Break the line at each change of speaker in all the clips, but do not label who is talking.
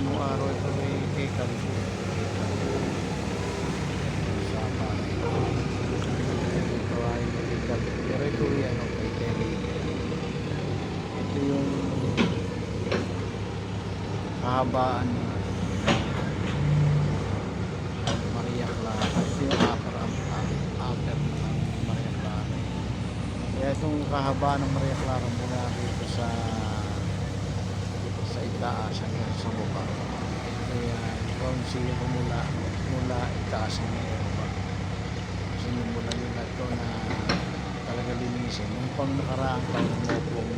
nung araw ito may kay Kalbo. Sapa. Ito ay kay Kalbo. Pero ito yan o kay Terry. Ito yung kahabaan ng Maria Clara. Ito yung upper ng Maria Clara. Kaya itong kahabaan ng Maria Clara mula dito sa itaas hanggang sa baba. Kaya concealer mula itaas hanggang baba. Sinimulan nila ito na talaga linisin. Nung pang nakaraang taon mo pong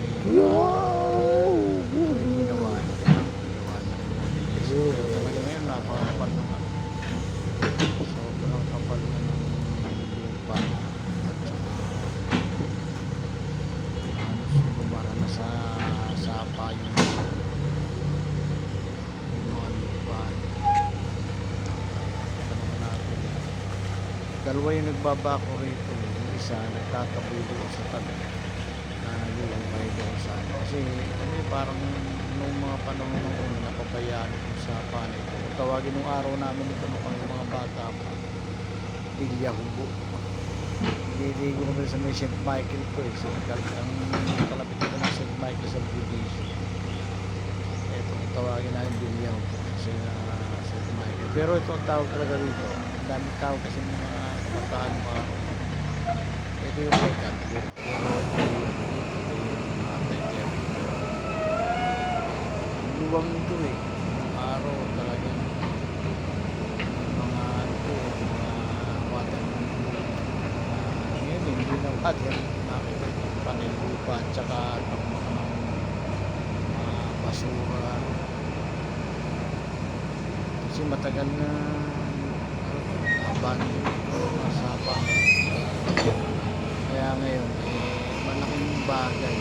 ginawa na linisin. Talaga ngayon napakapal naman. Sobrang kapal na ng lupa. At saka gumara na sa sapa yung dalawa yung nagbabako rito. Yung isa nagtatabulo sa tabi na nagulangkay doon sa kasi ano parang nung mga panahon ng una napabayaan kung sa panay ito. Tawagin nung araw namin ito nung mga bata pa Pilya Hubo. Nililigo kami sa may St. Michael ko eh. Ang kalapit ko ng St. Michael sa British. Ito tawagin namin Pilya Hubo kasi St. Michael. Pero ito ang tawag talaga rito. Ang daming tawag kasi mga mataan mga ito yung may kanto ang luwang nito eh araw talagang mga ito mga water ngayon hindi na water nakita yung panilupa at saka mga basura kasi matagal na masapa kaya ngayon malaking bagay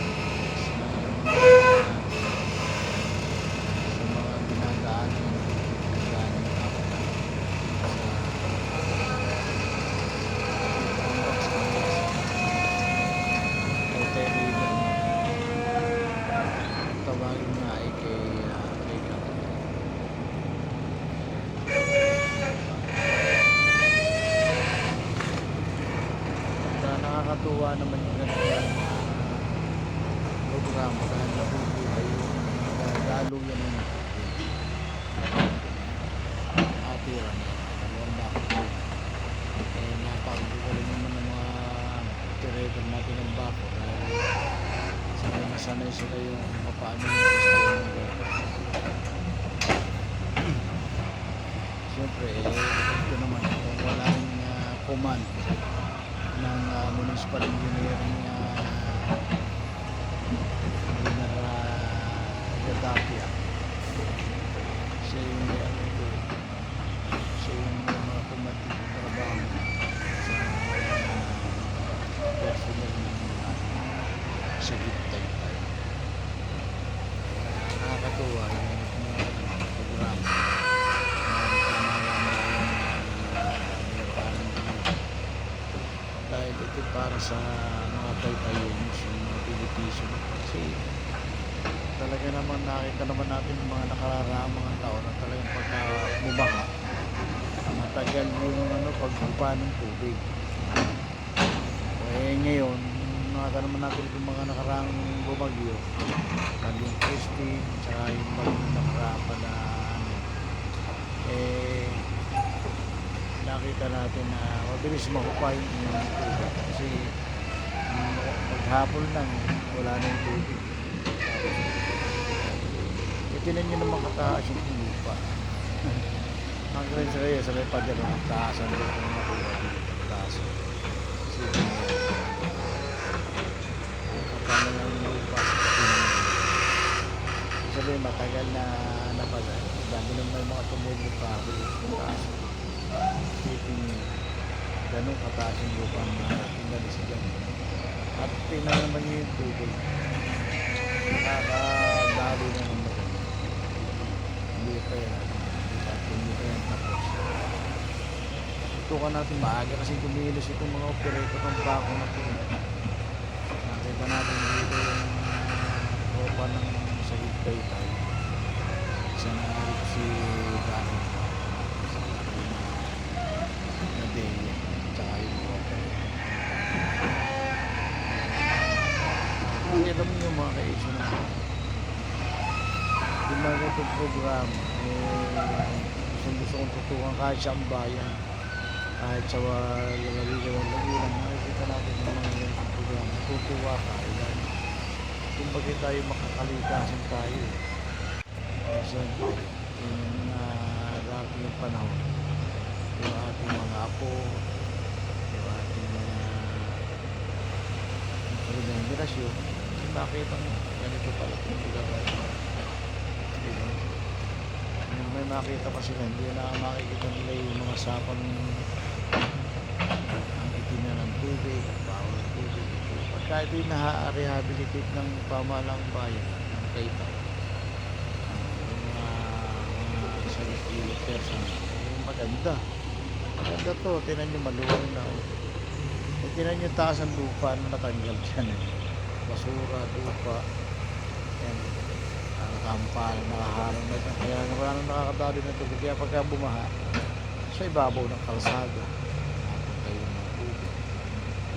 sa mga dinadaanan tawagin nga ay kay nakakatuwa naman yung ganyan programa dahil nabubuhay yung dalo yan yung atiran dalawang bako napakagaling naman ng mga operator natin ng bako dahil sanay sila yung paano yung gusto siyempre ito naman kung wala rin command ng municipal engineering Gadapia siya yung mga kumating trabaho sa personal sa Gitay nakakatuwa yung programa dahil ito para sa mga taytayunis yung mga Pilipino kasi talaga naman nakita naman natin yung mga nakararaang mga taon na talagang pagka bumaha matagal yung pagbuba ng tubig ngayon nakita naman natin yung mga nakaraang bumagyo maging Christine tsaka yung bagong nakaraang pa na nakita natin na mabilis mahupay yung tubig kasi maghapon lang wala na yung tubig itinan nyo naman kataas yung lupa hanggang sa kayo sa may padero ang taasan dito ng nakuha dito taas kasi kapano lang yung lupa sabi matagal na napagay dami nang may mga tumulong pa taas isipin nyo ganun kataas yung lupa ang tingnan sa dyan at tingnan naman nyo yung tubig nakakadali na naman hindi pa yan tapos tutukan natin maaga kasi kumilos itong mga operator ng bako na ito nakita natin dito yung tropa ng sa Higpay tayo Isa na rito si Gary. Si Gary na Deye. Tsaka yung water. Alam niyo mga ka-issue na yung mga ganitong programa gusto kong tutukan kahit sa bayan, kahit sa lalawigan ng Laguna. Nakikita natin yung mga ganitong programa, tutuwa tayo dahil kumbaga tayo makakalikasan tayo kasi yung darating yung panahon, yung ating mga apo, yung ating mga generasyon, makita mo ganito pala kung ginagawa, diba? May makita pa sila, hindi na makikita nila yung mga sapang ang itim na ng tubig, bawal ng tubig. Pagka ito yung na-rehabilitate ng pamahalang bayan ng Taytay, yung mga isang kilo person, yung maganda to, tinan nyo maluwang na tinan nyo taas ang lupa na natanggal dyan basura, lupa yan, ang kampal nakaharang na dyan, kaya wala nang nakakadali na tubig, kaya pagka bumaha sa ibabaw ng kalsada napunta yung mga tubig.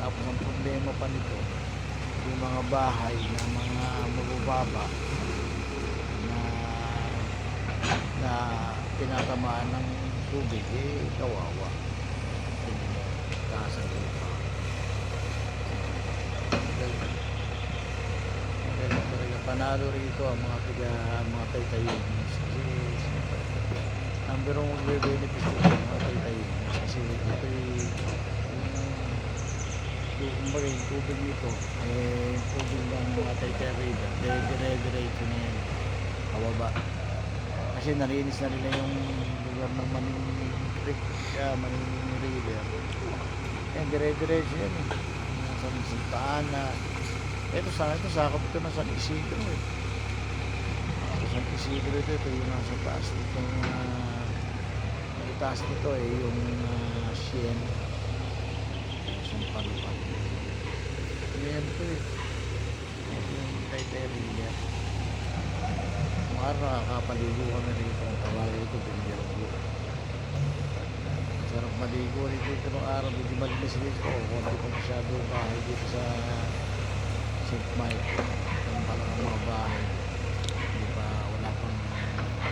Tapos ang problema pa nito, yung mga bahay na mga mabababa na tinatamaan ng tubig, kawawa. Taas ang lupa. Magaling talaga. Panalo rito ang mga Taytayunos. Kasi number one magbe-benefit ito ang mga Taytayunos. Kasi ito kumbaga yung tubig nito, yung tubig ng mga Taytay River, dire-diretso na yan, kababa. Kasi nalinis na nila yung lugar ng Maning Creek, Maning River. Yan, dire-diretso yan Sa Santa Ana. Ito sakop ito na San Isidro San Isidro ito yung nasa taas nito. Taas nito yung Sien. Palupan. Yan ito yung Taytay River. Kung araw nakakapaligo kami rito, ang tawagin ito Pinjergo. Sarap maligo rito ito nung araw, hindi malinis dito konti pa masyado bahay dito sa St. Mike. Yung palang ang mga bahay, hindi pa wala pang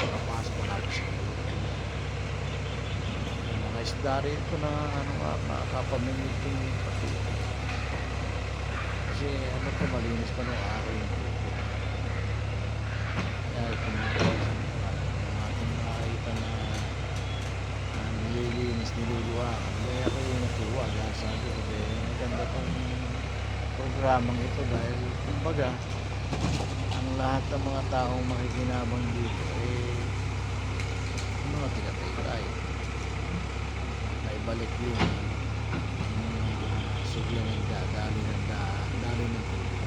kapasok, wala pa siya mga isda rito na makakapamingit yung pati. Kasi malinis pa nung araw yung tubig. Kaya ito na ating makakita na nililinis, niluluwakan. Kaya ako yung natuwa dahil sabi ko maganda tong programang ito dahil kumbaga ang lahat ng mga taong makikinabang dito mga tiga-Taytay balik yung sugla ng dali ng tubig.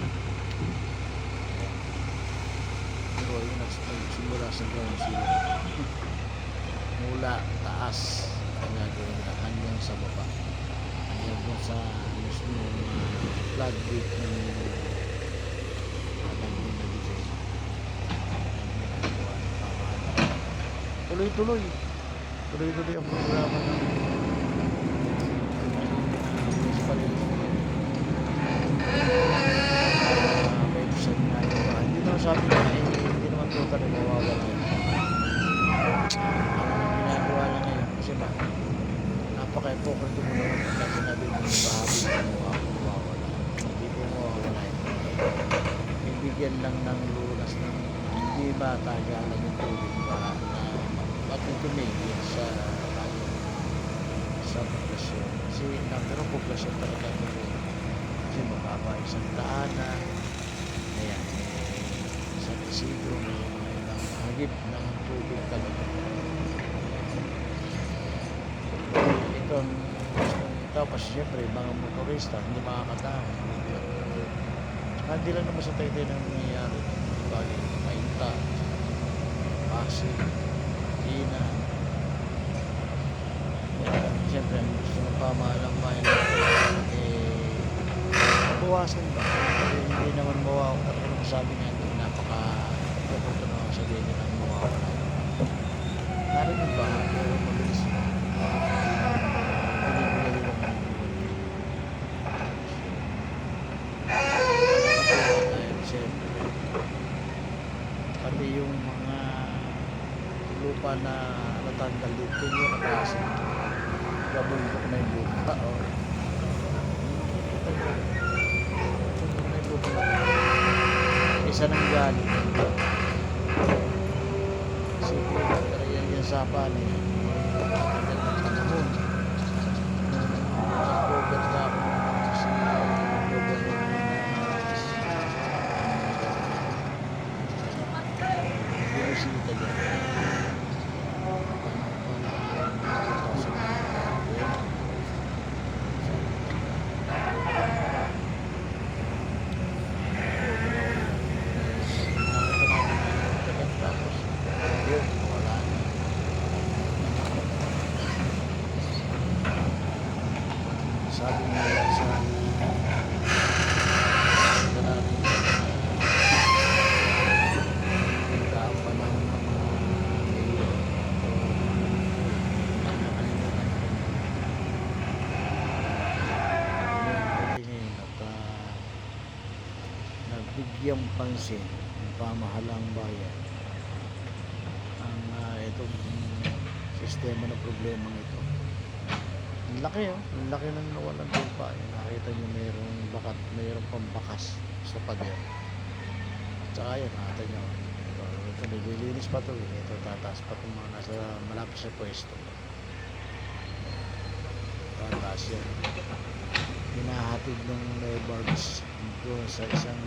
Pero yung nagsimula sa ground zero mula taas ang gagawin na hanggang sa baba, hanggang doon sa mismo floodgate ng Laguna de Vizcaya. Tuloy-tuloy ang programa ng may design nga yung hindi naman sabi na hindi naman total na mawawala ang ginagawa lang ngayon kasi ba napaka-hypocrite mo naman pagka sinabi mo yung bahabi na mawawala, hindi po mawawala bibigyan lang ng lunas ng hindi matagalan yung tubig para na matutumigil sa populasyon kasi pero populasyon talaga ito kasi mababa isang Ana ayan San Isidro may ilang hagip ng tubig talaga ito tapos syempre mga motorista hindi makakatao hindi lang naman sa Taytay na nangyayari bali Mainta Pasig Ina syempre ang gusto ng pamahalang bayan bawasan ba? Hindi naman mawawala. Pero sabi nga ito, napaka-importante na sabihin nila ang mawawala. Meron yung baha, pero mabilis binibigay nila ng nakakatuwa dahil siyempre pati yung mga lupa na natanggal dito yung nakasi gabundok na yung lupa may lupa na isa nang galing sige pero yung sapa niya tagal ng panahon nag-cover na ako si government binisita dyan sabi nila sa natin ang panahon ng mga mayor nakakalimutan ko ngayon at nagbigyan pansin ng pamahalang bayan ang itong sistema ng problema ito. Ang laki ang laki ng nawalan lupa. Nakita nyo mayroong pambakas sa pader. At saka yan, nakita nyo. Ito, naglilinis pa ito. Ito, tataas pa itong mga nasa malapit sa pwesto. Tataas yan. Hinahatid ng barbs doon sa isang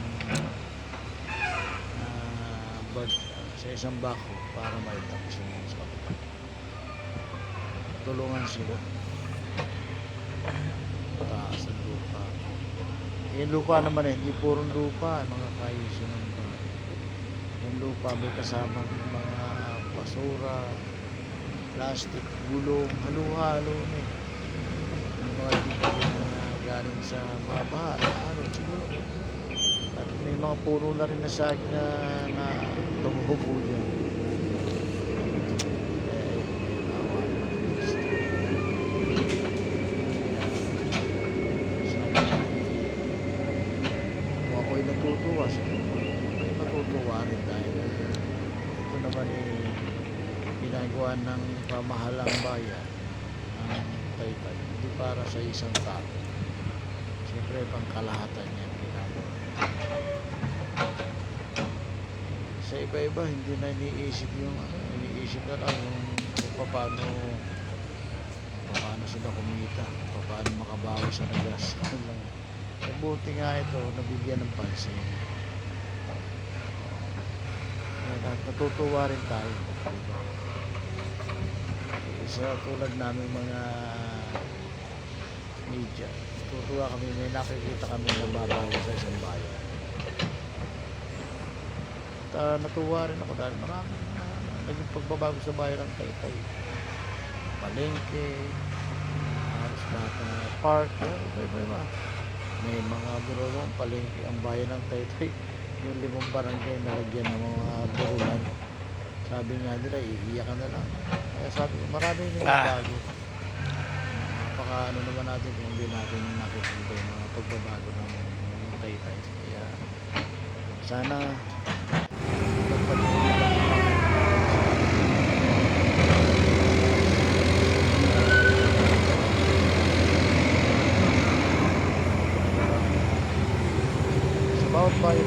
sa isang bako para maitapos yung sa tulungan sila. Taas ang lupa. Yung lupa naman hindi purong lupa, mga kayusin ng bahay. Yung lupa may kasamang mga basura, plastic, gulong, halo-halo na yung mga dito na galing sa mga baha, siguro. At may mga puno na rin na saging na tumuhubo dyan. Natutuwa may matutuwa rin dahil ito naman ginagawa ng pamahalang bayan ang Taytay hindi para sa isang tao, siyempre pangkalahatan niya ginagawa sa iba-iba. Hindi na iniisip yung iniisip na lang yung paano sila kumita, paano makabawi sa nagas. Buti nga ito, nabigyan ng pansin. Natutuwa rin tayo. Sa tulad namin mga media, natutuwa kami, may nakikita kami na babawi sa isang bayan. At natuwa rin ako dahil maraming naging pagbabago sa bayan ng Taytay. Palengke, halos lahat na park, iba-iba. May mga burulong palengke ang bayan ng Taytay. Yung 5 barangay nalagyan ng mga burulan. Sabi nga nila, iiyak ka na lang. Kaya sabi ko, marami na yung bago. Napaka naman natin kung hindi natin nakikita yung mga pagbabago ng Taytay. Kaya sana bawat bayan